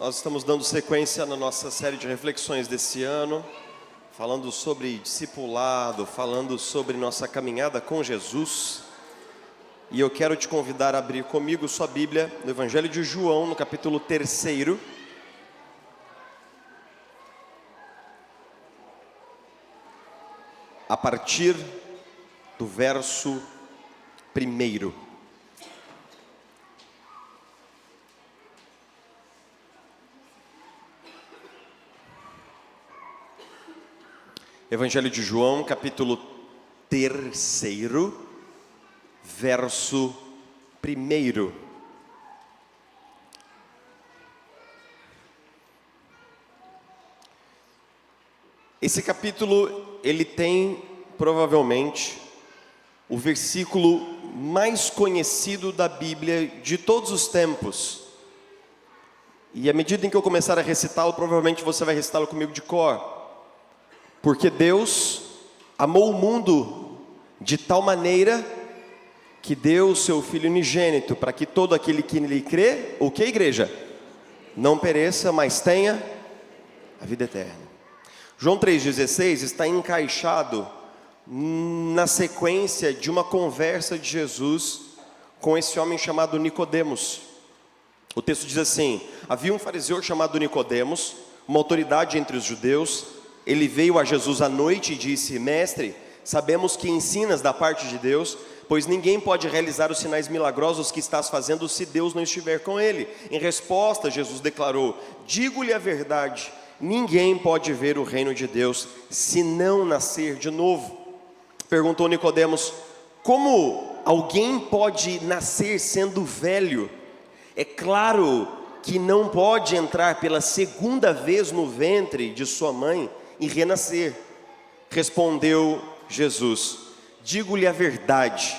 Nós estamos dando sequência na nossa série de reflexões desse ano, falando sobre discipulado, falando sobre nossa caminhada com Jesus. E eu quero te convidar a abrir comigo sua Bíblia no Evangelho de João, no capítulo 3. A partir do verso 1. Evangelho de João, capítulo 3, verso 1. Esse capítulo, ele tem provavelmente o versículo mais conhecido da Bíblia de todos os tempos. E à medida em que eu começar a recitá-lo, provavelmente você vai recitá-lo comigo de cor. Porque Deus amou o mundo de tal maneira que deu o seu Filho unigênito, para que todo aquele que nele crê, o que, igreja? Não pereça, mas tenha a vida eterna. João 3,16 está encaixado na sequência de uma conversa de Jesus com esse homem chamado Nicodemos. O texto diz assim: havia um fariseu chamado Nicodemos, uma autoridade entre os judeus. Ele veio a Jesus à noite e disse: Mestre, sabemos que ensinas da parte de Deus, pois ninguém pode realizar os sinais milagrosos que estás fazendo se Deus não estiver com ele. Em resposta, Jesus declarou: digo-lhe a verdade, ninguém pode ver o reino de Deus se não nascer de novo. Perguntou Nicodemos: como alguém pode nascer sendo velho? É claro que não pode entrar pela segunda vez no ventre de sua mãe e renascer. Respondeu Jesus: digo-lhe a verdade,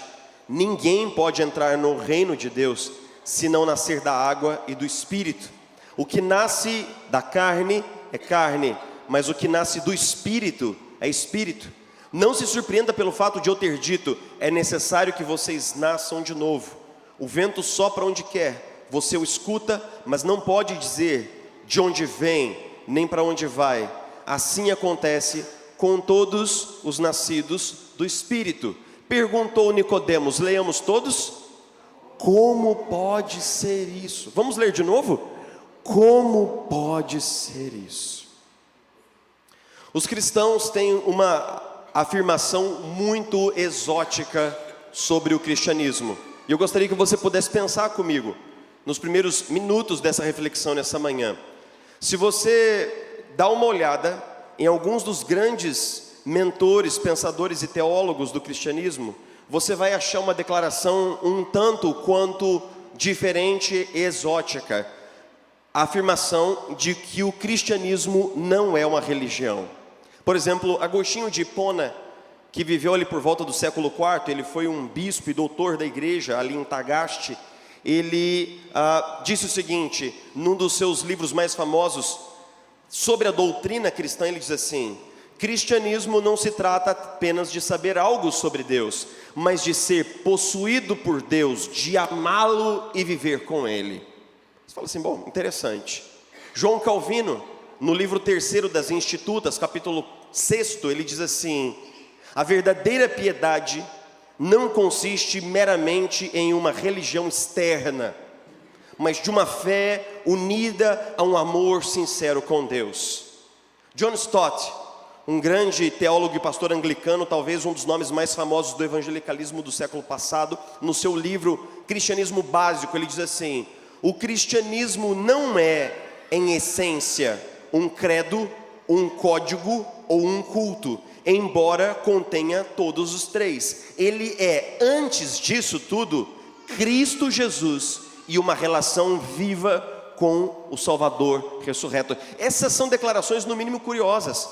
ninguém pode entrar no reino de Deus se não nascer da água e do Espírito. O que nasce da carne é carne, mas o que nasce do Espírito é Espírito. Não se surpreenda pelo fato de eu ter dito: é necessário que vocês nasçam de novo. O vento sopra onde quer, você o escuta, mas não pode dizer de onde vem, nem para onde vai. Assim acontece com todos os nascidos do Espírito. Perguntou Nicodemos, leiamos todos: como pode ser isso? Vamos ler de novo? Como pode ser isso? Os cristãos têm uma afirmação muito exótica sobre o cristianismo. E eu gostaria que você pudesse pensar comigo nos primeiros minutos dessa reflexão nessa manhã. Se você dá uma olhada em alguns dos grandes mentores, pensadores e teólogos do cristianismo, você vai achar uma declaração um tanto quanto diferente e exótica. A afirmação de que o cristianismo não é uma religião. Por exemplo, Agostinho de Hipona, que viveu ali por volta do século IV, ele foi um bispo e doutor da igreja ali em Tagaste. Ele disse o seguinte, num dos seus livros mais famosos, sobre a doutrina cristã, ele diz assim: cristianismo não se trata apenas de saber algo sobre Deus, mas de ser possuído por Deus, de amá-lo e viver com Ele. Você fala assim, bom, interessante. João Calvino, no livro 3 das Institutas, capítulo 6, ele diz assim: a verdadeira piedade não consiste meramente em uma religião externa, mas de uma fé unida a um amor sincero com Deus. John Stott, um grande teólogo e pastor anglicano, talvez um dos nomes mais famosos do evangelicalismo do século passado, no seu livro Cristianismo Básico, ele diz assim: o cristianismo não é, em essência, um credo, um código ou um culto, embora contenha todos os três. Ele é, antes disso tudo, Cristo Jesus e uma relação viva com o Salvador ressurreto. Essas são declarações no mínimo curiosas,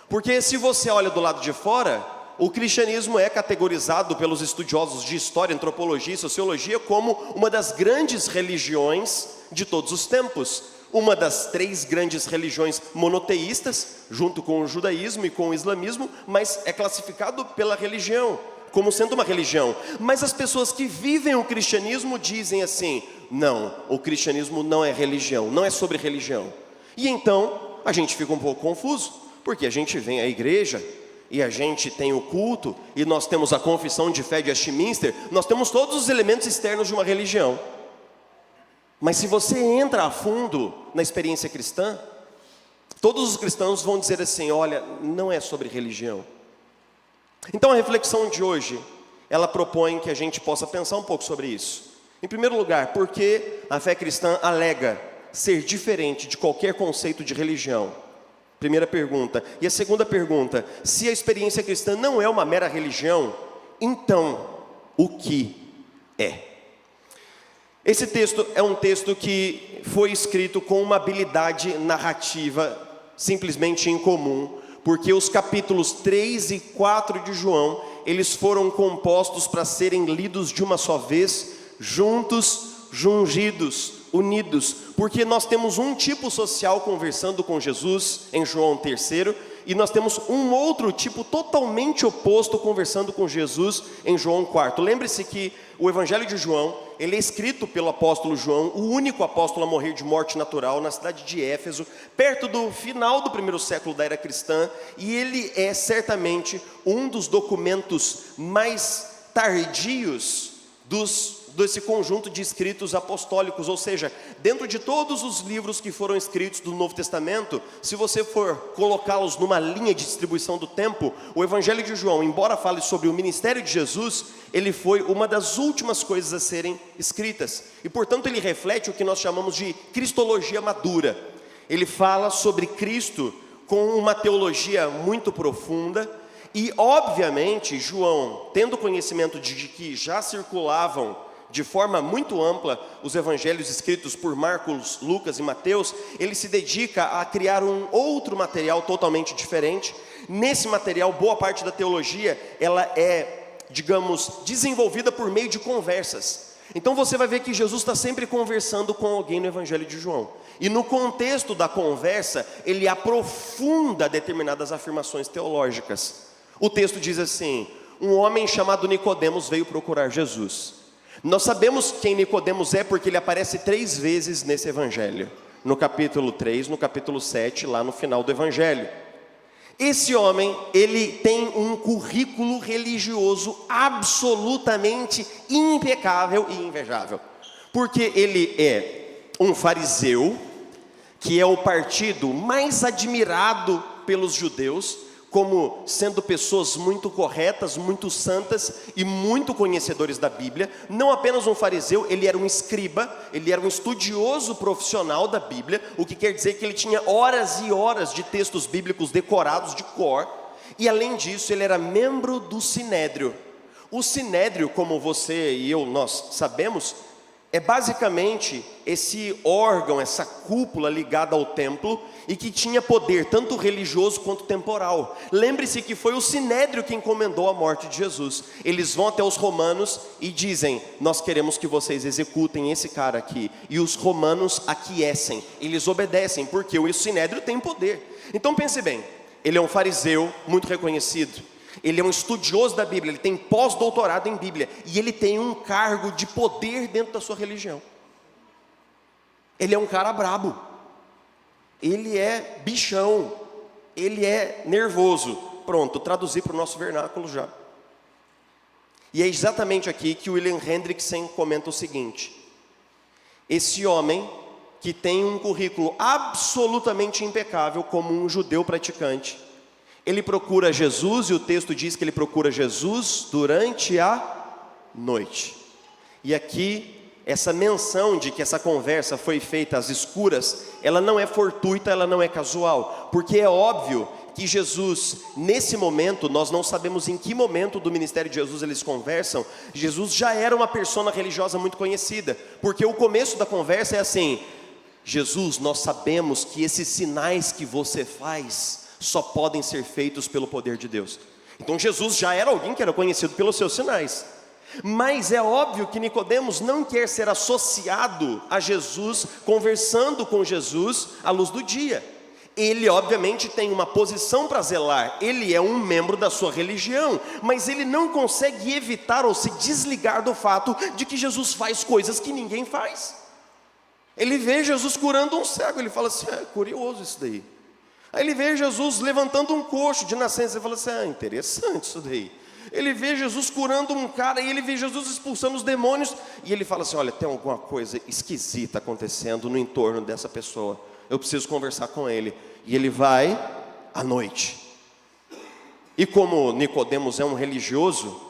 porque se você olha do lado de fora, o cristianismo é categorizado pelos estudiosos de história, antropologia e sociologia como uma das grandes religiões de todos os tempos. Uma das 3 grandes religiões monoteístas, junto com o judaísmo e com o islamismo, mas é classificado pela religião. como sendo uma religião. Mas as pessoas que vivem o cristianismo dizem assim: não, o cristianismo não é religião, não é sobre religião. E então a gente fica um pouco confuso, porque a gente vem à igreja e a gente tem o culto, e nós temos a confissão de fé de Westminster, nós temos todos os elementos externos de uma religião. Mas se você entra a fundo na experiência cristã, todos os cristãos vão dizer assim: olha, não é sobre religião. Então a reflexão de hoje, ela propõe que a gente possa pensar um pouco sobre isso. Em primeiro lugar, por que a fé cristã alega ser diferente de qualquer conceito de religião? Primeira pergunta. E a segunda pergunta: se a experiência cristã não é uma mera religião, então o que é? Esse texto é um texto que foi escrito com uma habilidade narrativa simplesmente incomum, porque os capítulos 3 e 4 de João, eles foram compostos para serem lidos de uma só vez, juntos, jungidos, unidos, porque nós temos um tipo social conversando com Jesus em João 3, e nós temos um outro tipo totalmente oposto conversando com Jesus em João 4. Lembre-se que o Evangelho de João, ele é escrito pelo apóstolo João, o único apóstolo a morrer de morte natural na cidade de Éfeso, perto do final do primeiro século da era cristã, e ele é certamente um dos documentos mais tardios desse conjunto de escritos apostólicos, ou seja, dentro de todos os livros que foram escritos do Novo Testamento, se você for colocá-los numa linha de distribuição do tempo, o Evangelho de João, embora fale sobre o ministério de Jesus, ele foi uma das últimas coisas a serem escritas, e portanto ele reflete o que nós chamamos de cristologia madura. Ele fala sobre Cristo com uma teologia muito profunda, e obviamente João, tendo conhecimento de que já circulavam de forma muito ampla os evangelhos escritos por Marcos, Lucas e Mateus, ele se dedica a criar um outro material totalmente diferente. Nesse material, boa parte da teologia, ela é, digamos, desenvolvida por meio de conversas. Então você vai ver que Jesus está sempre conversando com alguém no Evangelho de João. E no contexto da conversa, ele aprofunda determinadas afirmações teológicas. O texto diz assim: um homem chamado Nicodemos veio procurar Jesus. Nós sabemos quem Nicodemos é porque ele aparece 3 vezes nesse evangelho. No capítulo 3, no capítulo 7, lá no final do evangelho. Esse homem, ele tem um currículo religioso absolutamente impecável e invejável. Porque ele é um fariseu, que é o partido mais admirado pelos judeus, como sendo pessoas muito corretas, muito santas e muito conhecedores da Bíblia. Não apenas um fariseu, ele era um escriba, ele era um estudioso profissional da Bíblia, o que quer dizer que ele tinha horas e horas de textos bíblicos decorados de cor, e além disso ele era membro do Sinédrio. O Sinédrio, como você e eu, nós sabemos, é basicamente esse órgão, essa cúpula ligada ao templo, e que tinha poder tanto religioso quanto temporal. Lembre-se que foi o Sinédrio que encomendou a morte de Jesus. Eles vão até os romanos e dizem: nós queremos que vocês executem esse cara aqui. E os romanos aquecem, eles obedecem, porque o Sinédrio tem poder. Então pense bem, ele é um fariseu muito reconhecido, ele é um estudioso da Bíblia, ele tem pós-doutorado em Bíblia, e ele tem um cargo de poder dentro da sua religião. Ele é um cara brabo, ele é bichão, ele é nervoso. Pronto, traduzi para o nosso vernáculo já. E é exatamente aqui que William Hendrickson comenta o seguinte: esse homem que tem um currículo absolutamente impecável como um judeu praticante, ele procura Jesus, e o texto diz que ele procura Jesus durante a noite. E aqui, essa menção de que essa conversa foi feita às escuras, ela não é fortuita, ela não é casual, porque é óbvio que Jesus, nesse momento, nós não sabemos em que momento do ministério de Jesus eles conversam, Jesus já era uma persona religiosa muito conhecida, porque o começo da conversa é assim: Jesus, nós sabemos que esses sinais que você faz só podem ser feitos pelo poder de Deus. Então Jesus já era alguém que era conhecido pelos seus sinais. Mas é óbvio que Nicodemos não quer ser associado a Jesus, conversando com Jesus à luz do dia. Ele obviamente tem uma posição para zelar, ele é um membro da sua religião, mas ele não consegue evitar ou se desligar do fato de que Jesus faz coisas que ninguém faz. Ele vê Jesus curando um cego, ele fala assim, curioso isso daí. Aí ele vê Jesus levantando um coxo de nascença, ele fala assim, interessante isso daí. Ele vê Jesus curando um cara, e ele vê Jesus expulsando os demônios, e ele fala assim, olha, tem alguma coisa esquisita acontecendo no entorno dessa pessoa, eu preciso conversar com ele. E ele vai à noite. E como Nicodemos é um religioso,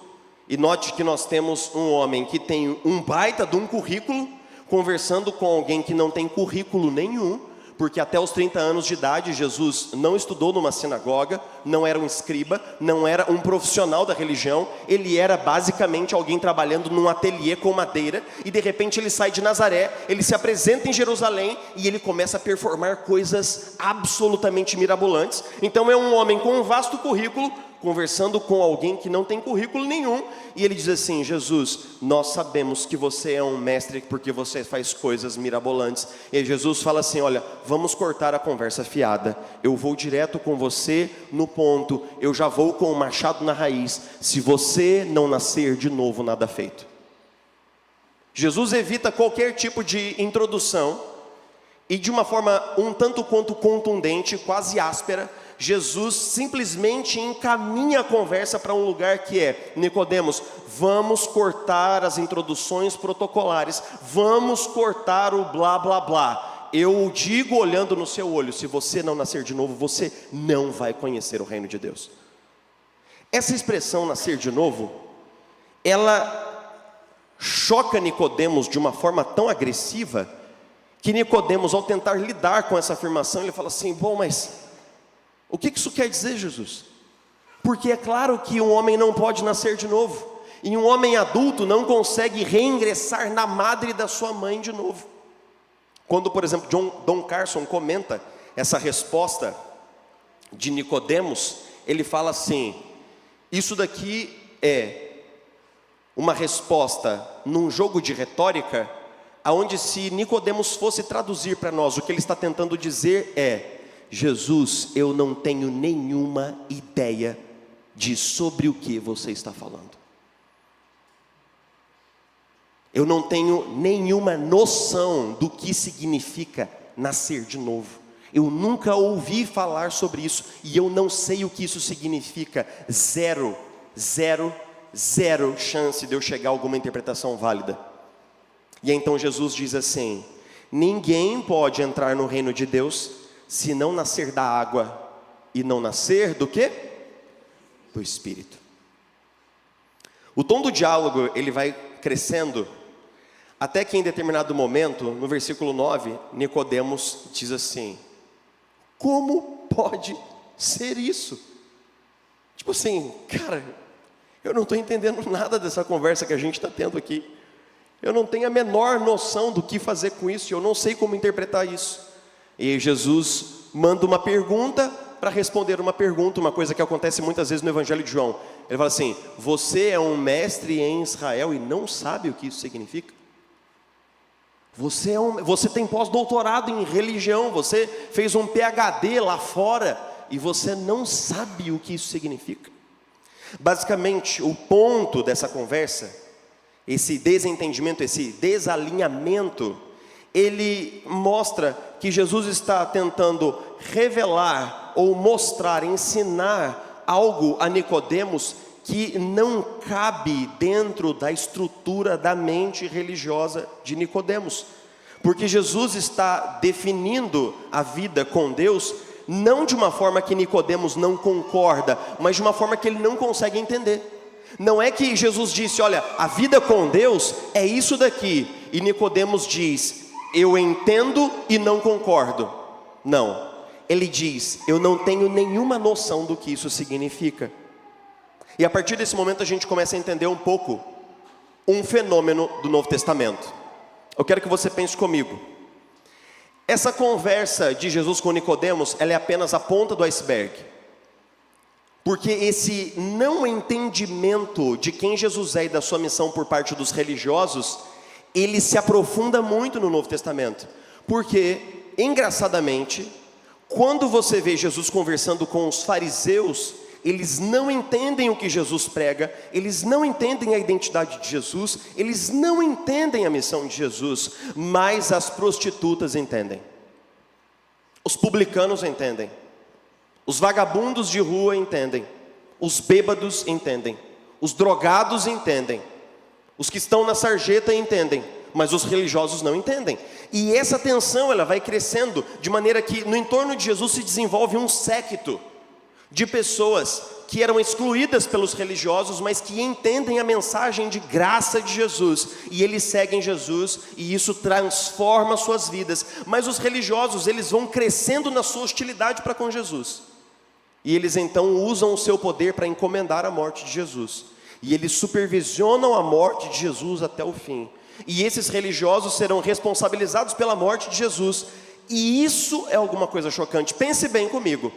e note que nós temos um homem que tem um baita de um currículo, conversando com alguém que não tem currículo nenhum, porque até os 30 anos de idade Jesus não estudou numa sinagoga, não era um escriba, não era um profissional da religião, ele era basicamente alguém trabalhando num ateliê com madeira, e de repente ele sai de Nazaré, ele se apresenta em Jerusalém, e ele começa a performar coisas absolutamente mirabolantes. Então é um homem com um vasto currículo, conversando com alguém que não tem currículo nenhum, e ele diz assim, Jesus, nós sabemos que você é um mestre porque você faz coisas mirabolantes. E Jesus fala assim, olha, vamos cortar a conversa fiada, eu vou direto com você no ponto, eu já vou com o machado na raiz, se você não nascer de novo, nada feito. Jesus evita qualquer tipo de introdução, e de uma forma um tanto quanto contundente, quase áspera, Jesus simplesmente encaminha a conversa para um lugar que é, Nicodemos, vamos cortar as introduções protocolares, vamos cortar o blá blá blá. Eu digo olhando no seu olho, se você não nascer de novo, você não vai conhecer o reino de Deus. Essa expressão nascer de novo, ela choca Nicodemos de uma forma tão agressiva, que Nicodemos, ao tentar lidar com essa afirmação, ele fala assim, bom, mas o que isso quer dizer, Jesus? Porque é claro que um homem não pode nascer de novo, e um homem adulto não consegue reingressar na madre da sua mãe de novo. Quando, por exemplo, Don Carson comenta essa resposta de Nicodemos, ele fala assim, isso daqui é uma resposta num jogo de retórica, aonde se Nicodemos fosse traduzir para nós, o que ele está tentando dizer é, Jesus, eu não tenho nenhuma ideia de sobre o que você está falando. Eu não tenho nenhuma noção do que significa nascer de novo. Eu nunca ouvi falar sobre isso, e eu não sei o que isso significa. Zero chance de eu chegar a alguma interpretação válida. E então Jesus diz assim, ninguém pode entrar no reino de Deus se não nascer da água e não nascer do quê? Do Espírito. O tom do diálogo, ele vai crescendo, até que em determinado momento, no versículo 9, Nicodemos diz assim, como pode ser isso? Tipo assim, cara, eu não estou entendendo nada dessa conversa que a gente está tendo aqui. Eu não tenho a menor noção do que fazer com isso, eu não sei como interpretar isso. E Jesus manda uma pergunta para responder uma pergunta, uma coisa que acontece muitas vezes no Evangelho de João. Ele fala assim, você é um mestre em Israel e não sabe o que isso significa? Você tem pós-doutorado em religião, você fez um PhD lá fora e você não sabe o que isso significa? Basicamente, o ponto dessa conversa, esse desentendimento, esse desalinhamento, ele mostra que Jesus está tentando revelar ou mostrar, ensinar algo a Nicodemos que não cabe dentro da estrutura da mente religiosa de Nicodemos. Porque Jesus está definindo a vida com Deus não de uma forma que Nicodemos não concorda, mas de uma forma que ele não consegue entender. Não é que Jesus disse, olha, a vida com Deus é isso daqui, e Nicodemos diz, eu entendo e não concordo. Não, ele diz, eu não tenho nenhuma noção do que isso significa. E a partir desse momento a gente começa a entender um pouco um fenômeno do Novo Testamento. Eu quero que você pense comigo. Essa conversa de Jesus com Nicodemos, ela é apenas a ponta do iceberg. Porque esse não entendimento de quem Jesus é e da sua missão por parte dos religiosos, ele se aprofunda muito no Novo Testamento. Porque, engraçadamente, Quando você vê Jesus conversando com os fariseus, eles não entendem o que Jesus prega, eles não entendem a identidade de Jesus, eles não entendem a missão de Jesus, mas as prostitutas entendem, os publicanos entendem, os vagabundos de rua entendem, os bêbados entendem, os drogados entendem, os que estão na sarjeta entendem, mas os religiosos não entendem. E essa tensão ela vai crescendo, de maneira que no entorno de Jesus se desenvolve um séquito de pessoas que eram excluídas pelos religiosos, mas que entendem a mensagem de graça de Jesus, e eles seguem Jesus, e isso transforma suas vidas. Mas os religiosos, eles vão crescendo na sua hostilidade para com Jesus, e eles então usam o seu poder para encomendar a morte de Jesus, e eles supervisionam a morte de Jesus até o fim, e esses religiosos serão responsabilizados pela morte de Jesus, e isso é alguma coisa chocante. Pense bem comigo.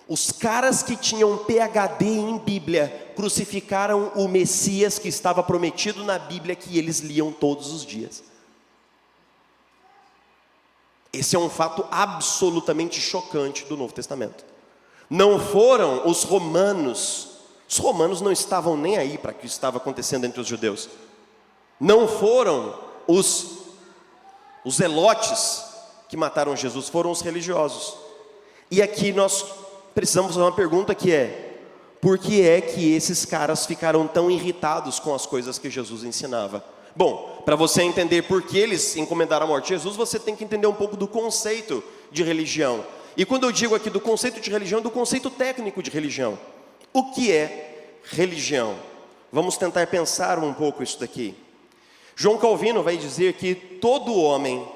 Os caras que tinham PhD em Bíblia crucificaram o Messias que estava prometido na Bíblia, que eles liam todos os dias. Esse é um fato absolutamente chocante do Novo Testamento. Não foram os romanos não estavam nem aí para o que estava acontecendo entre os judeus. Não foram os zelotes que mataram Jesus, foram os religiosos. E aqui nós precisamos fazer uma pergunta que é: por que é que esses caras ficaram tão irritados com as coisas que Jesus ensinava? Bom, para você entender por que eles encomendaram a morte de Jesus, você tem que entender um pouco do conceito de religião. E quando eu digo aqui do conceito de religião, do conceito técnico de religião. O que é religião? Vamos tentar pensar um pouco isso daqui. João Calvino vai dizer que todo homem,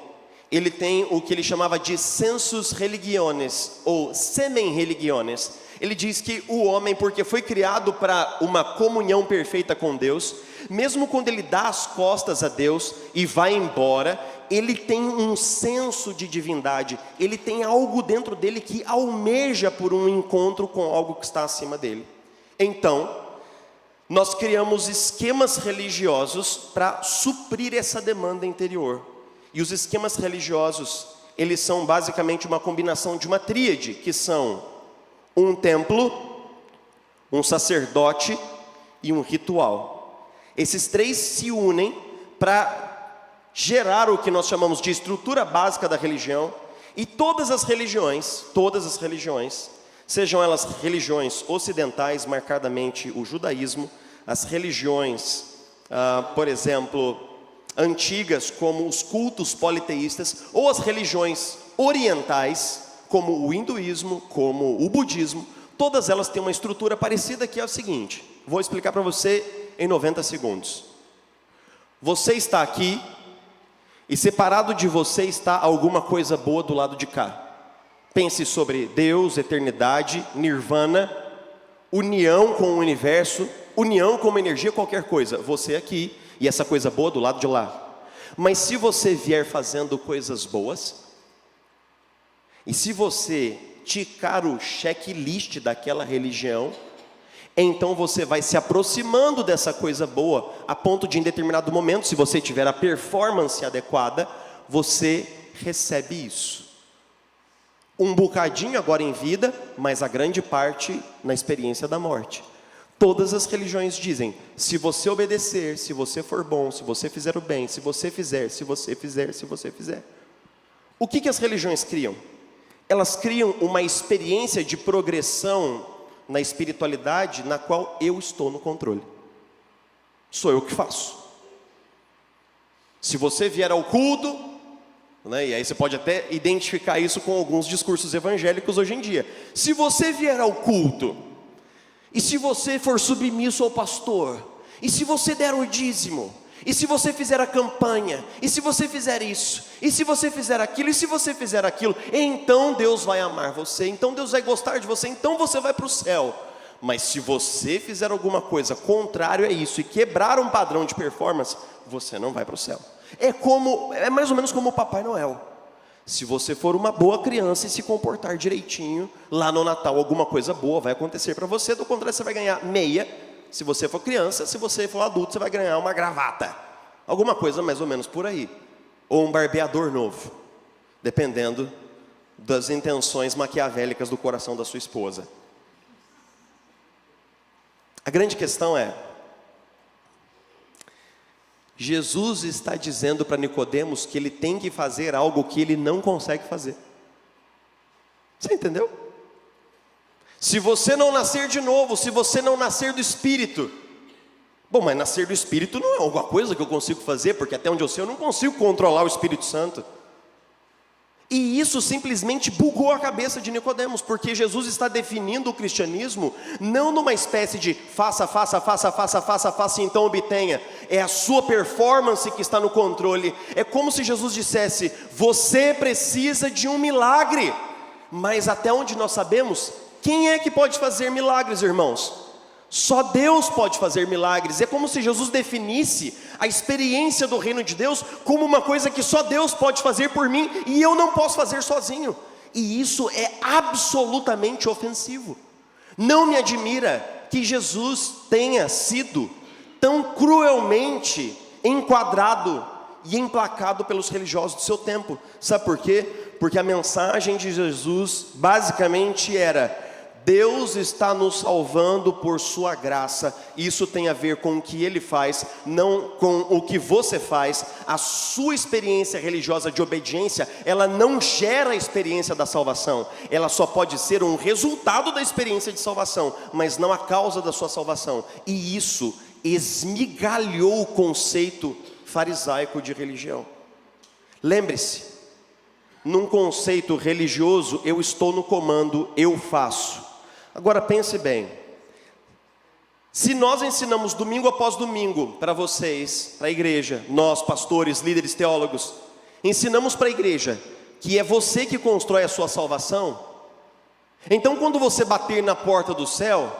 ele tem o que ele chamava de sensus religiones, ou semen religiones. Ele diz que o homem, porque foi criado para uma comunhão perfeita com Deus, mesmo quando ele dá as costas a Deus e vai embora, ele tem um senso de divindade, ele tem algo dentro dele que almeja por um encontro com algo que está acima dele. Então, nós criamos esquemas religiosos para suprir essa demanda interior. E os esquemas religiosos, eles são basicamente uma combinação de uma tríade, que são um templo, um sacerdote e um ritual. Esses três se unem para gerar o que nós chamamos de estrutura básica da religião. E todas as religiões, sejam elas religiões ocidentais, marcadamente o judaísmo, as religiões, por exemplo, antigas, como os cultos politeístas, ou as religiões orientais, como o hinduísmo, como o budismo, todas elas têm uma estrutura parecida, que é o seguinte: vou explicar para você em 90 segundos. Você está aqui, e separado de você está alguma coisa boa do lado de cá. Pense sobre Deus, eternidade, nirvana, união com o universo, união com uma energia, qualquer coisa. Você aqui, e essa coisa boa do lado de lá. Mas se você vier fazendo coisas boas, e se você ticar o checklist daquela religião, então você vai se aproximando dessa coisa boa, a ponto de, em determinado momento, se você tiver a performance adequada, você recebe isso. Um bocadinho agora em vida, mas a grande parte na experiência da morte. Todas as religiões dizem: se você obedecer, se você for bom, se você fizer o bem, se você fizer. O que as religiões criam? Elas criam uma experiência de progressão na espiritualidade, na qual eu estou no controle. Sou eu que faço. Se você vier ao culto, né, e aí você pode até identificar isso com alguns discursos evangélicos hoje em dia. Se você vier ao culto, e se você for submisso ao pastor, e se você der o dízimo, e se você fizer a campanha, e se você fizer isso, e se você fizer aquilo, e se você fizer aquilo, então Deus vai amar você, então Deus vai gostar de você, então você vai para o céu. Mas se você fizer alguma coisa contrário a isso, e quebrar um padrão de performance, você não vai para o céu. É mais ou menos como o Papai Noel. Se você for uma boa criança e se comportar direitinho, lá no Natal alguma coisa boa vai acontecer para você, do contrário você vai ganhar meia. Se você for criança, se você for adulto, você vai ganhar uma gravata. Alguma coisa mais ou menos por aí. Ou um barbeador novo, dependendo das intenções maquiavélicas do coração da sua esposa. A grande questão é, Jesus está dizendo para Nicodemos que ele tem que fazer algo que ele não consegue fazer. Você entendeu? Se você não nascer de novo, se você não nascer do Espírito, bom, mas nascer do Espírito não é alguma coisa que eu consigo fazer, porque até onde eu sei eu não consigo controlar o Espírito Santo. E isso simplesmente bugou a cabeça de Nicodemos, porque Jesus está definindo o cristianismo não numa espécie de faça, e então obtenha. É a sua performance que está no controle. É como se Jesus dissesse, você precisa de um milagre. Mas até onde nós sabemos, quem é que pode fazer milagres, irmãos? Só Deus pode fazer milagres. É como se Jesus definisse a experiência do reino de Deus como uma coisa que só Deus pode fazer por mim e eu não posso fazer sozinho. E isso é absolutamente ofensivo. Não me admira que Jesus tenha sido tão cruelmente enquadrado e emplacado pelos religiosos do seu tempo. Sabe por quê? Porque a mensagem de Jesus basicamente era: Deus está nos salvando por sua graça. Isso tem a ver com o que Ele faz, não com o que você faz. A sua experiência religiosa de obediência, ela não gera a experiência da salvação. Ela só pode ser um resultado da experiência de salvação, mas não a causa da sua salvação. E isso esmigalhou o conceito farisaico de religião. Lembre-se, num conceito religioso, eu estou no comando, eu faço. Agora pense bem, se nós ensinamos domingo após domingo para vocês, para a igreja, nós pastores, líderes, teólogos, ensinamos para a igreja que é você que constrói a sua salvação, então quando você bater na porta do céu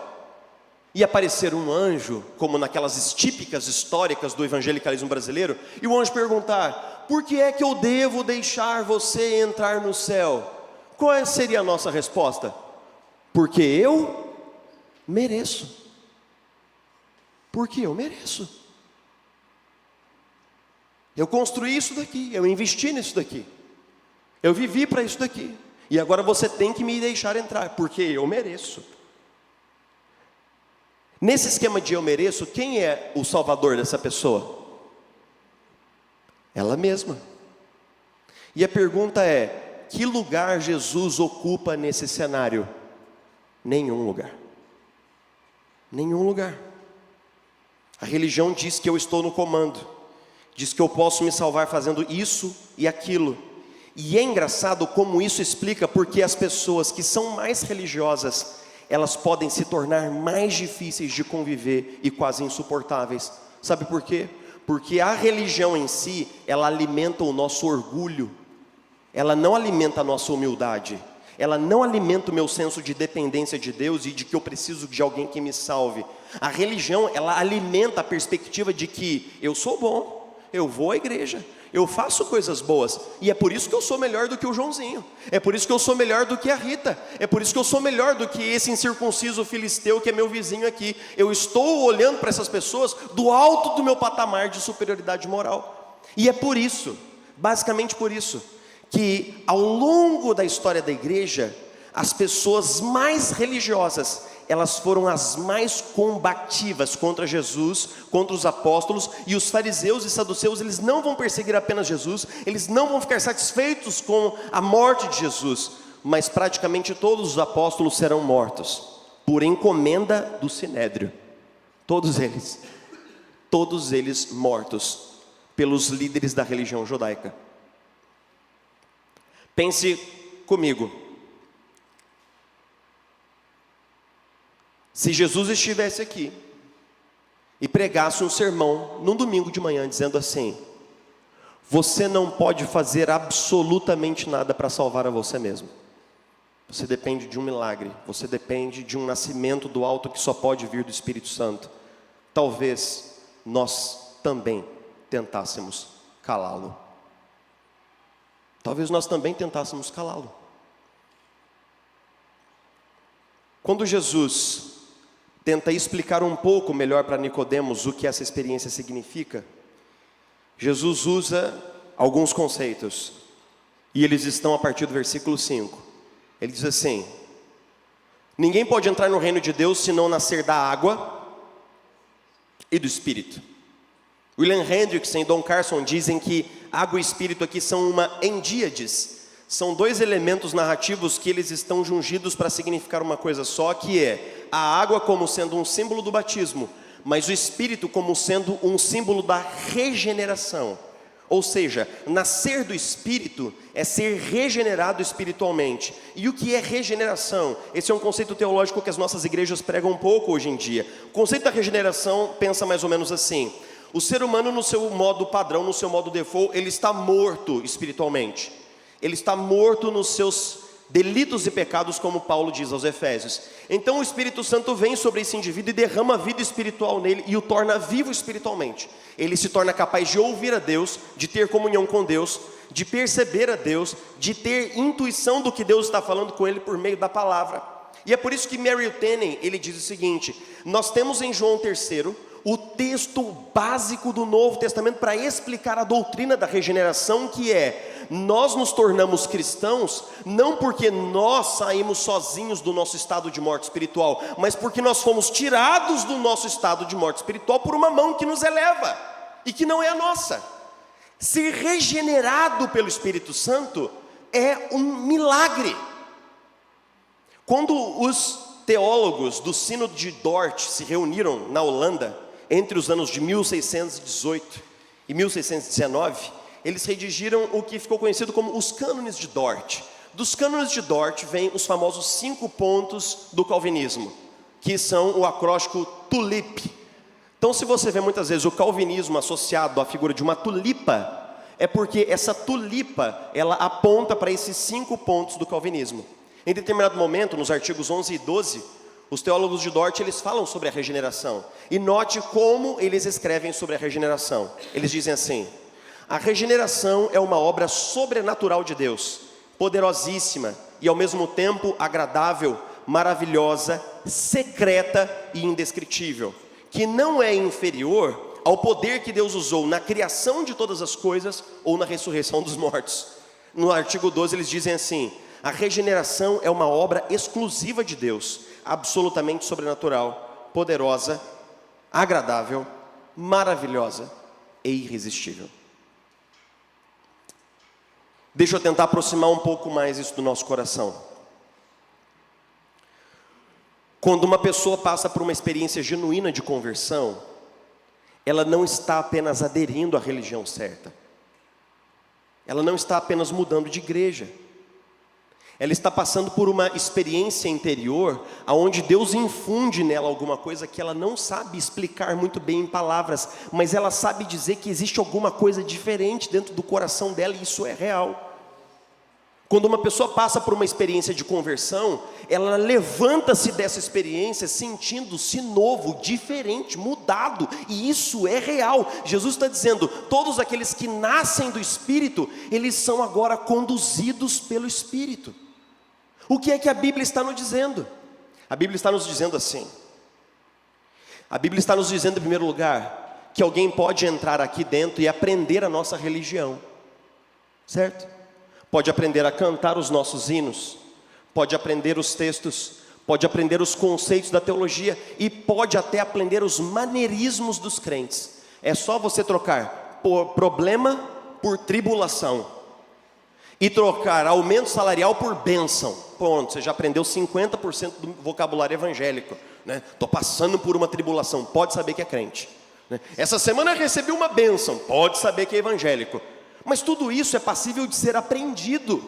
e aparecer um anjo, como naquelas típicas históricas do evangelicalismo brasileiro, e o anjo perguntar, por que é que eu devo deixar você entrar no céu? Qual seria a nossa resposta? Porque eu mereço. Porque eu mereço. Eu construí isso daqui, eu investi nisso daqui, eu vivi para isso daqui, e agora você tem que me deixar entrar, porque eu mereço. Nesse esquema de eu mereço, quem é o salvador dessa pessoa? Ela mesma. E a pergunta é, que lugar Jesus ocupa nesse cenário? Nenhum lugar. Nenhum lugar. A religião diz que eu estou no comando, diz que eu posso me salvar fazendo isso e aquilo. E é engraçado como isso explica porque as pessoas que são mais religiosas, elas podem se tornar mais difíceis de conviver e quase insuportáveis. Sabe por quê? Porque a religião em si, ela alimenta o nosso orgulho, ela não alimenta a nossa humildade, ela não alimenta o meu senso de dependência de Deus e de que eu preciso de alguém que me salve. A religião, ela alimenta a perspectiva de que eu sou bom, eu vou à igreja, eu faço coisas boas, e é por isso que eu sou melhor do que o Joãozinho, é por isso que eu sou melhor do que a Rita, é por isso que eu sou melhor do que esse incircunciso filisteu que é meu vizinho aqui. Eu estou olhando para essas pessoas do alto do meu patamar de superioridade moral. E é por isso, basicamente por isso, que ao longo da história da igreja, as pessoas mais religiosas, elas foram as mais combativas contra Jesus, contra os apóstolos, e os fariseus e saduceus, eles não vão perseguir apenas Jesus, eles não vão ficar satisfeitos com a morte de Jesus, mas praticamente todos os apóstolos serão mortos, por encomenda do Sinédrio, todos eles mortos, pelos líderes da religião judaica. Pense comigo, se Jesus estivesse aqui e pregasse um sermão num domingo de manhã dizendo assim: você não pode fazer absolutamente nada para salvar a você mesmo, você depende de um milagre, você depende de um nascimento do alto que só pode vir do Espírito Santo, talvez nós também tentássemos calá-lo. Talvez nós também tentássemos calá-lo. Quando Jesus tenta explicar um pouco melhor para Nicodemos o que essa experiência significa, Jesus usa alguns conceitos. E eles estão a partir do versículo 5. Ele diz assim: ninguém pode entrar no reino de Deus se não nascer da água e do Espírito. William Hendrickson e Don Carson dizem que água e Espírito aqui são uma endíades. São dois elementos narrativos que eles estão jungidos para significar uma coisa só, que é a água como sendo um símbolo do batismo, mas o Espírito como sendo um símbolo da regeneração. Ou seja, nascer do Espírito é ser regenerado espiritualmente. E o que é regeneração? Esse é um conceito teológico que as nossas igrejas pregam um pouco hoje em dia. O conceito da regeneração pensa mais ou menos assim: o ser humano no seu modo padrão, no seu modo default, ele está morto espiritualmente. Ele está morto nos seus delitos e pecados, como Paulo diz aos Efésios. Então o Espírito Santo vem sobre esse indivíduo e derrama a vida espiritual nele e o torna vivo espiritualmente. Ele se torna capaz de ouvir a Deus, de ter comunhão com Deus, de perceber a Deus, de ter intuição do que Deus está falando com ele por meio da palavra. E é por isso que Merrill Tenney, ele diz o seguinte: nós temos em João 3 o texto básico do Novo Testamento para explicar a doutrina da regeneração, que é: nós nos tornamos cristãos não porque nós saímos sozinhos do nosso estado de morte espiritual, mas porque nós fomos tirados do nosso estado de morte espiritual por uma mão que nos eleva e que não é a nossa. Ser regenerado pelo Espírito Santo é um milagre. Quando os teólogos do Sínodo de Dort se reuniram na Holanda entre os anos de 1618 e 1619, eles redigiram o que ficou conhecido como os cânones de Dort. Dos cânones de Dort vêm os famosos 5 pontos do calvinismo, que são o acróstico TULIP. Então, se você vê muitas vezes o calvinismo associado à figura de uma tulipa, é porque essa tulipa, ela aponta para esses 5 pontos do calvinismo. Em determinado momento, nos artigos 11 e 12, os teólogos de Dort, eles falam sobre a regeneração. E note como eles escrevem sobre a regeneração. Eles dizem assim: a regeneração é uma obra sobrenatural de Deus, poderosíssima e ao mesmo tempo agradável, maravilhosa, secreta e indescritível, que não é inferior ao poder que Deus usou na criação de todas as coisas ou na ressurreição dos mortos. No artigo 12 eles dizem assim: a regeneração é uma obra exclusiva de Deus, absolutamente sobrenatural, poderosa, agradável, maravilhosa e irresistível. Deixa eu tentar aproximar um pouco mais isso do nosso coração. Quando uma pessoa passa por uma experiência genuína de conversão, ela não está apenas aderindo à religião certa. Ela não está apenas mudando de igreja. Ela está passando por uma experiência interior, onde Deus infunde nela alguma coisa que ela não sabe explicar muito bem em palavras, mas ela sabe dizer que existe alguma coisa diferente dentro do coração dela, e isso é real. Quando uma pessoa passa por uma experiência de conversão, ela levanta-se dessa experiência sentindo-se novo, diferente, mudado, e isso é real. Jesus está dizendo: todos aqueles que nascem do Espírito, eles são agora conduzidos pelo Espírito. O que é que a Bíblia está nos dizendo? A Bíblia está nos dizendo assim. A Bíblia está nos dizendo, em primeiro lugar, que alguém pode entrar aqui dentro e aprender a nossa religião, certo? Pode aprender a cantar os nossos hinos, pode aprender os textos, pode aprender os conceitos da teologia e pode até aprender os maneirismos dos crentes. É só você trocar problema por tribulação e trocar aumento salarial por bênção. Pronto, você já aprendeu 50% do vocabulário evangélico, né? Estou passando por uma tribulação, pode saber que é crente, né? Essa semana eu recebi uma bênção, pode saber que é evangélico. Mas tudo isso é passível de ser aprendido.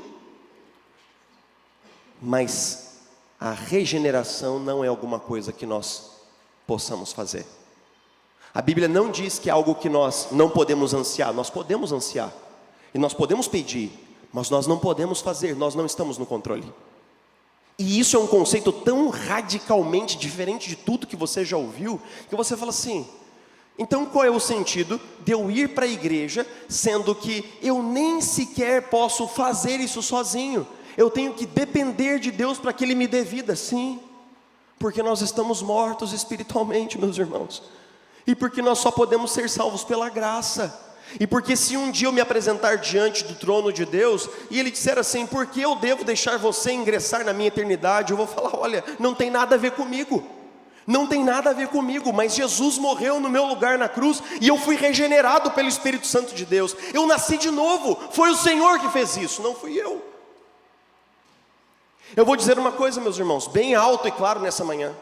Mas a regeneração não é alguma coisa que nós possamos fazer. A Bíblia não diz que é algo que nós não podemos ansiar. Nós podemos ansiar e nós podemos pedir, mas nós não podemos fazer, nós não estamos no controle. E isso é um conceito tão radicalmente diferente de tudo que você já ouviu, que você fala assim: então qual é o sentido de eu ir para a igreja, sendo que eu nem sequer posso fazer isso sozinho? Eu tenho que depender de Deus para que Ele me dê vida. Sim, porque nós estamos mortos espiritualmente, meus irmãos, e porque nós só podemos ser salvos pela graça. E porque se um dia eu me apresentar diante do trono de Deus, e Ele disser assim, por que eu devo deixar você ingressar na minha eternidade? Eu vou falar, olha, não tem nada a ver comigo. Não tem nada a ver comigo, mas Jesus morreu no meu lugar na cruz, e eu fui regenerado pelo Espírito Santo de Deus. Eu nasci de novo, foi o Senhor que fez isso, não fui eu. Eu vou dizer uma coisa, meus irmãos, bem alto e claro nessa manhã.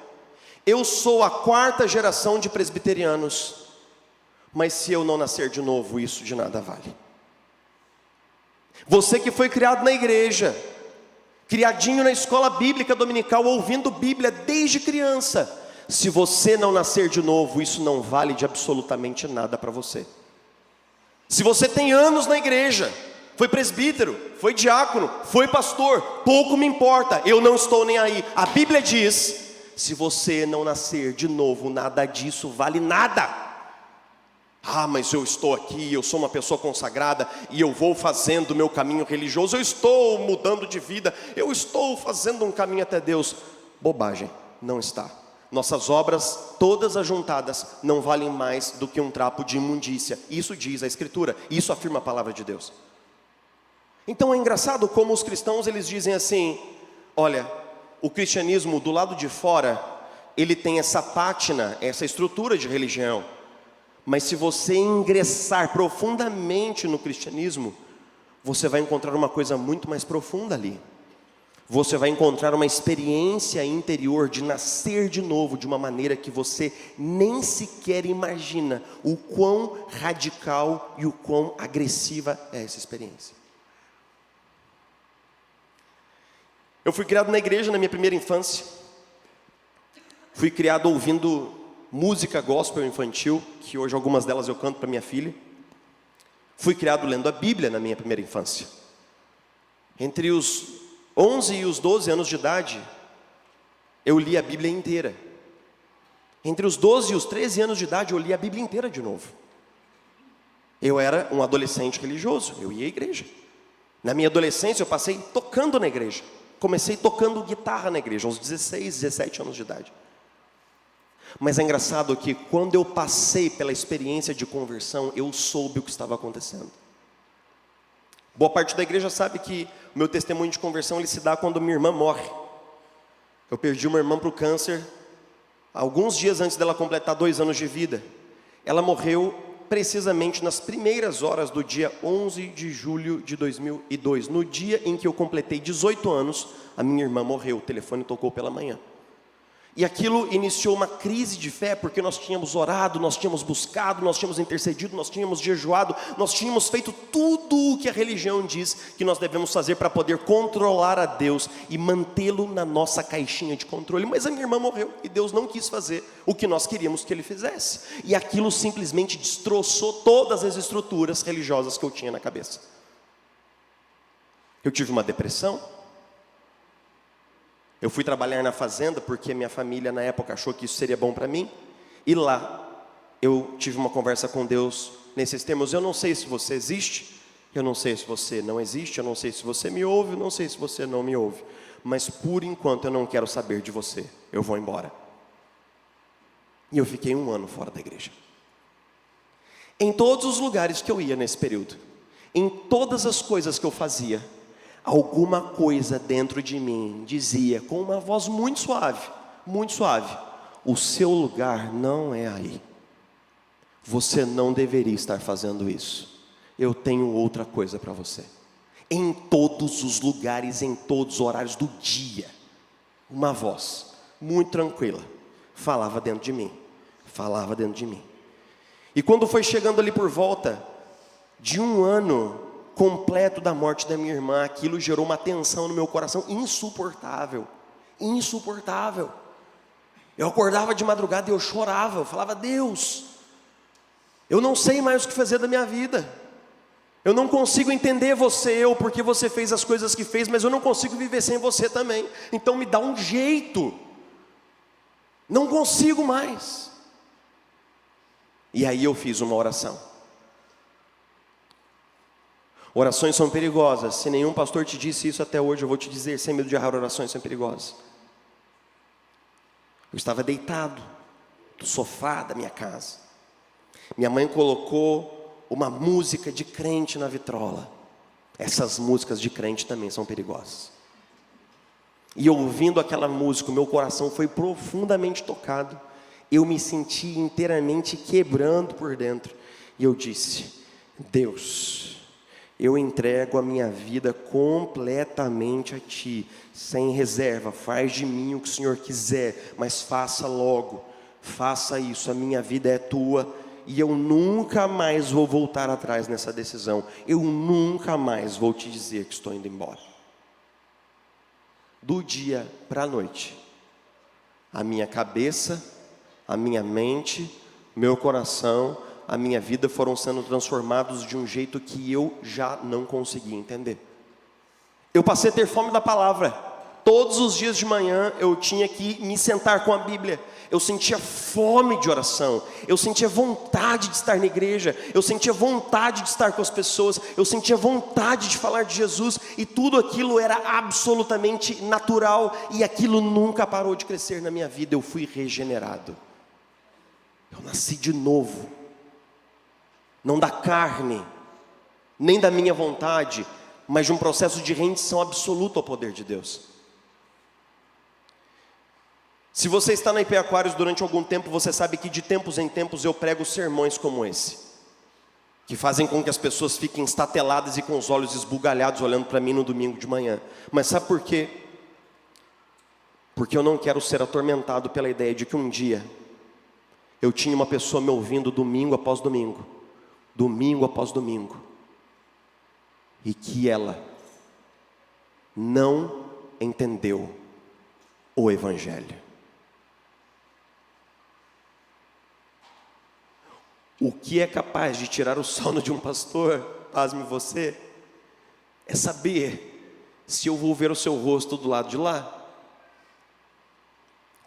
Eu sou a 4ª geração de presbiterianos, mas se eu não nascer de novo, isso de nada vale. Você que foi criado na igreja, criadinho na escola bíblica dominical, ouvindo Bíblia desde criança, se você não nascer de novo, isso não vale de absolutamente nada para você. Se você tem anos na igreja, foi presbítero, foi diácono, foi pastor, pouco me importa, eu não estou nem aí. A Bíblia diz, se você não nascer de novo, nada disso vale nada. Ah, mas eu estou aqui, eu sou uma pessoa consagrada e eu vou fazendo o meu caminho religioso, eu estou mudando de vida, eu estou fazendo um caminho até Deus. Bobagem, não está. Nossas obras, todas ajuntadas, não valem mais do que um trapo de imundícia. Isso diz a Escritura, isso afirma a palavra de Deus. Então é engraçado como os cristãos, eles dizem assim, olha, o cristianismo do lado de fora, ele tem essa pátina, essa estrutura de religião. Mas se você ingressar profundamente no cristianismo, você vai encontrar uma coisa muito mais profunda ali. Você vai encontrar uma experiência interior de nascer de novo, de uma maneira que você nem sequer imagina o quão radical e o quão agressiva é essa experiência. Eu fui criado na igreja na minha primeira infância. Fui criado ouvindo música gospel infantil, que hoje algumas delas eu canto para minha filha. Fui criado lendo a Bíblia na minha primeira infância. Entre os 11 e os 12 anos de idade, eu li a Bíblia inteira. Entre os 12 e os 13 anos de idade, eu li a Bíblia inteira de novo. Eu era um adolescente religioso, eu ia à igreja. Na minha adolescência, eu passei tocando na igreja. Comecei tocando guitarra na igreja, aos 16, 17 anos de idade. Mas é engraçado que quando eu passei pela experiência de conversão, eu soube o que estava acontecendo. Boa parte da igreja sabe que o meu testemunho de conversão ele se dá quando minha irmã morre. Eu perdi uma irmã para o câncer, alguns dias antes dela completar 2 anos de vida. Ela morreu precisamente nas primeiras horas do dia 11 de julho de 2002. No dia em que eu completei 18 anos, a minha irmã morreu, o telefone tocou pela manhã. E aquilo iniciou uma crise de fé, porque nós tínhamos orado, nós tínhamos buscado, nós tínhamos intercedido, nós tínhamos jejuado, nós tínhamos feito tudo o que a religião diz que nós devemos fazer para poder controlar a Deus e mantê-lo na nossa caixinha de controle. Mas a minha irmã morreu e Deus não quis fazer o que nós queríamos que Ele fizesse. E aquilo simplesmente destroçou todas as estruturas religiosas que eu tinha na cabeça. Eu tive uma depressão. Eu fui trabalhar na fazenda porque minha família na época achou que isso seria bom para mim. E lá eu tive uma conversa com Deus nesses termos. Eu não sei se você existe, eu não sei se você não existe, eu não sei se você me ouve, eu não sei se você não me ouve. Mas por enquanto eu não quero saber de você, eu vou embora. E eu fiquei 1 ano fora da igreja. Em todos os lugares que eu ia nesse período, em todas as coisas que eu fazia, alguma coisa dentro de mim dizia, com uma voz muito suave, o seu lugar não é aí. Você não deveria estar fazendo isso. Eu tenho outra coisa para você. Em todos os lugares, em todos os horários do dia, uma voz muito tranquila falava dentro de mim. E quando foi chegando ali por volta de 1 ano completo da morte da minha irmã, aquilo gerou uma tensão no meu coração insuportável. Eu acordava de madrugada e eu chorava, eu falava, Deus, eu não sei mais o que fazer da minha vida. Eu não consigo entender você, porque você fez as coisas que fez, mas eu não consigo viver sem você também. Então me dá um jeito. Não consigo mais. E aí eu fiz uma oração. Orações são perigosas. Se nenhum pastor te disse isso até hoje, eu vou te dizer, sem medo de errar, orações são perigosas. Eu estava deitado no sofá da minha casa. Minha mãe colocou uma música de crente na vitrola. Essas músicas de crente também são perigosas. E ouvindo aquela música, o meu coração foi profundamente tocado. Eu me senti inteiramente quebrando por dentro. E eu disse: Deus, eu entrego a minha vida completamente a Ti, sem reserva. Faz de mim o que o Senhor quiser, mas faça logo. Faça isso, a minha vida é Tua. E eu nunca mais vou voltar atrás nessa decisão. Eu nunca mais vou te dizer que estou indo embora. Do dia para a noite, a minha cabeça, a minha mente, meu coração, a minha vida foram sendo transformados de um jeito que eu já não conseguia entender. Eu passei a ter fome da palavra. Todos os dias de manhã eu tinha que me sentar com a Bíblia. Eu sentia fome de oração. Eu sentia vontade de estar na igreja. Eu sentia vontade de estar com as pessoas. Eu sentia vontade de falar de Jesus. E tudo aquilo era absolutamente natural. E aquilo nunca parou de crescer na minha vida. Eu fui regenerado. Eu nasci de novo. Não da carne, nem da minha vontade, mas de um processo de rendição absoluta ao poder de Deus. Se você está na IP Aquários durante algum tempo, você sabe que de tempos em tempos eu prego sermões como esse, que fazem com que as pessoas fiquem estateladas e com os olhos esbugalhados olhando para mim no domingo de manhã. Mas sabe por quê? Porque eu não quero ser atormentado pela ideia de que um dia eu tinha uma pessoa me ouvindo domingo após domingo, domingo após domingo, e que ela não entendeu o Evangelho. O que é capaz de tirar o sono de um pastor, pasme você, é saber se eu vou ver o seu rosto do lado de lá.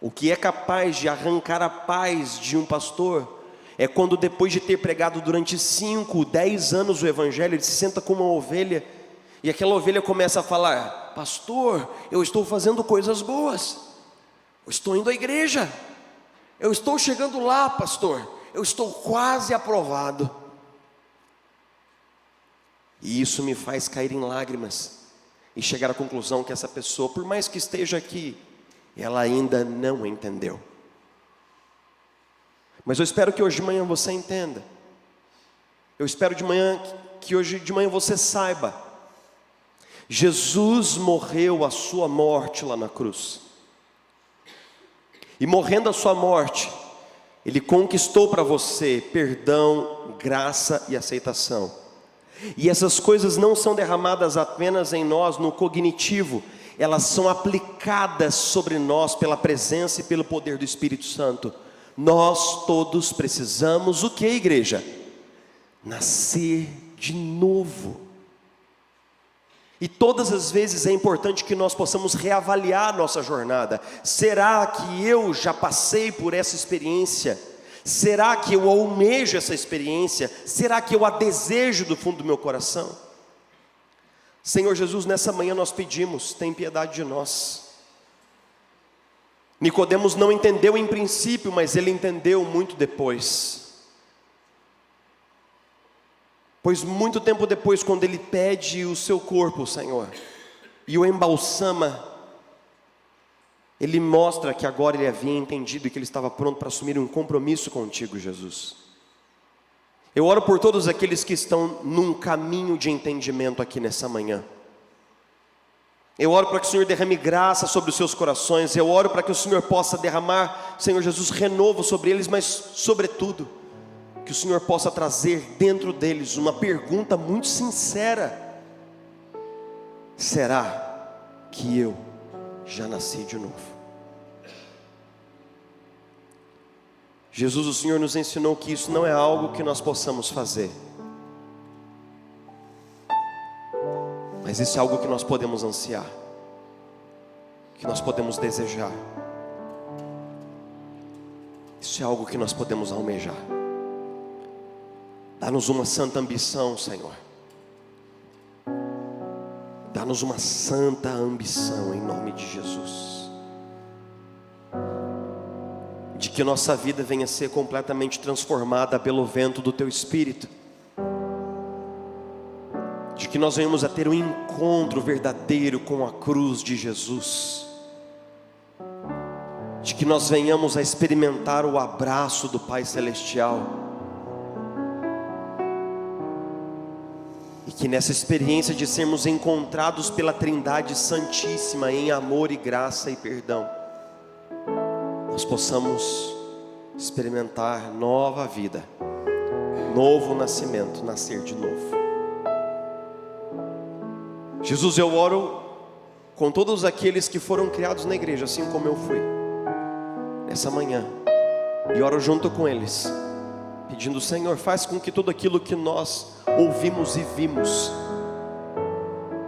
O que é capaz de arrancar a paz de um pastor é quando, depois de ter pregado durante 5, 10 anos o Evangelho, ele se senta com uma ovelha e aquela ovelha começa a falar: pastor, eu estou fazendo coisas boas, eu estou indo à igreja, eu estou chegando lá, pastor, eu estou quase aprovado. E isso me faz cair em lágrimas e chegar à conclusão que essa pessoa, por mais que esteja aqui, ela ainda não entendeu. Mas eu espero que hoje de manhã você entenda. Eu espero que hoje de manhã você saiba. Jesus morreu a sua morte lá na cruz. E morrendo a sua morte, Ele conquistou para você perdão, graça e aceitação. E essas coisas não são derramadas apenas em nós no cognitivo, elas são aplicadas sobre nós pela presença e pelo poder do Espírito Santo. Nós todos precisamos o que, igreja? Nascer de novo. E todas as vezes é importante que nós possamos reavaliar nossa jornada. Será que eu já passei por essa experiência? Será que eu almejo essa experiência? Será que eu a desejo do fundo do meu coração? Senhor Jesus, nessa manhã nós pedimos, tem piedade de nós. Nicodemos não entendeu em princípio, mas ele entendeu muito depois. Pois muito tempo depois, quando ele pede o seu corpo, Senhor, e o embalsama, ele mostra que agora ele havia entendido e que ele estava pronto para assumir um compromisso contigo, Jesus. Eu oro por todos aqueles que estão num caminho de entendimento aqui nessa manhã. Eu oro para que o Senhor derrame graça sobre os seus corações. Eu oro para que o Senhor possa derramar, Senhor Jesus, renovo sobre eles, mas sobretudo que o Senhor possa trazer dentro deles uma pergunta muito sincera: será que eu já nasci de novo? Jesus, o Senhor nos ensinou que isso não é algo que nós possamos fazer, mas isso é algo que nós podemos ansiar, que nós podemos desejar. Isso é algo que nós podemos almejar. Dá-nos uma santa ambição, Senhor. Dá-nos uma santa ambição em nome de Jesus, de que nossa vida venha a ser completamente transformada pelo vento do Teu Espírito, de que nós venhamos a ter um encontro verdadeiro com a cruz de Jesus, de que nós venhamos a experimentar o abraço do Pai Celestial, e que nessa experiência de sermos encontrados pela Trindade Santíssima em amor e graça e perdão, nós possamos experimentar nova vida, novo nascimento, nascer de novo. Jesus, eu oro com todos aqueles que foram criados na igreja, assim como eu fui, nessa manhã, e oro junto com eles, pedindo: Senhor, faz com que tudo aquilo que nós ouvimos e vimos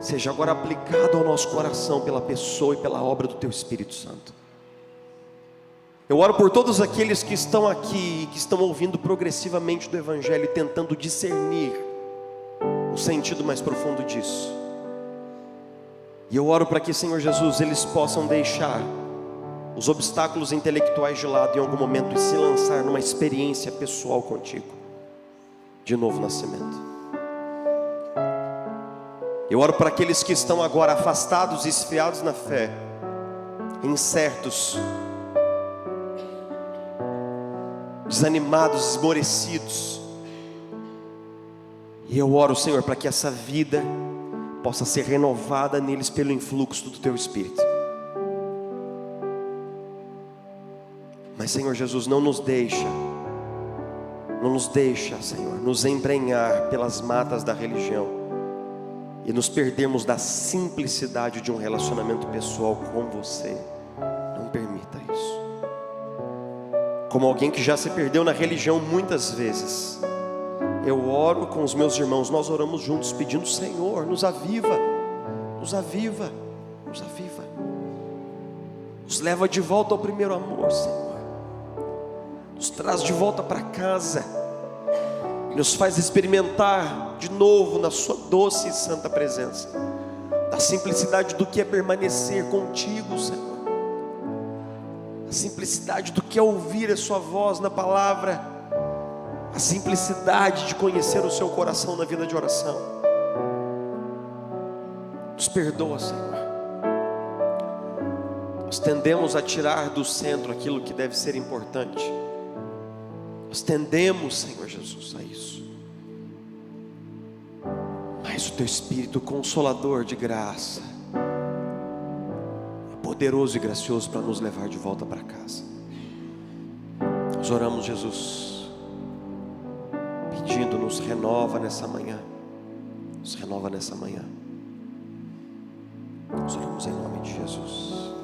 seja agora aplicado ao nosso coração pela pessoa e pela obra do Teu Espírito Santo. Eu oro por todos aqueles que estão aqui e que estão ouvindo progressivamente do Evangelho e tentando discernir o sentido mais profundo disso. E eu oro para que, Senhor Jesus, eles possam deixar os obstáculos intelectuais de lado em algum momento e se lançar numa experiência pessoal contigo, de novo nascimento. Eu oro para aqueles que estão agora afastados e esfriados na fé, incertos, desanimados, esmorecidos. E eu oro, Senhor, para que essa vida possa ser renovada neles pelo influxo do Teu Espírito. Mas, Senhor Jesus, não nos deixa, Senhor, nos embrenhar pelas matas da religião e nos perdermos da simplicidade de um relacionamento pessoal com Você. Não permita isso. Como alguém que já se perdeu na religião muitas vezes, eu oro com os meus irmãos, nós oramos juntos pedindo: Senhor, nos aviva, nos aviva, nos aviva, nos leva de volta ao primeiro amor, Senhor, nos traz de volta para casa, nos faz experimentar de novo na Sua doce e santa presença, da simplicidade do que é permanecer contigo, Senhor, a simplicidade do que é ouvir a Sua voz na palavra, a simplicidade de conhecer o Seu coração na vida de oração. Nos perdoa, Senhor. Nós tendemos a tirar do centro aquilo que deve ser importante. Nós tendemos, Senhor Jesus, a isso. Mas o Teu Espírito Consolador de graça é poderoso e gracioso para nos levar de volta para casa. Nós oramos, Jesus, pedindo: nos renova nessa manhã, nos renova nessa manhã. Nós oramos em nome de Jesus.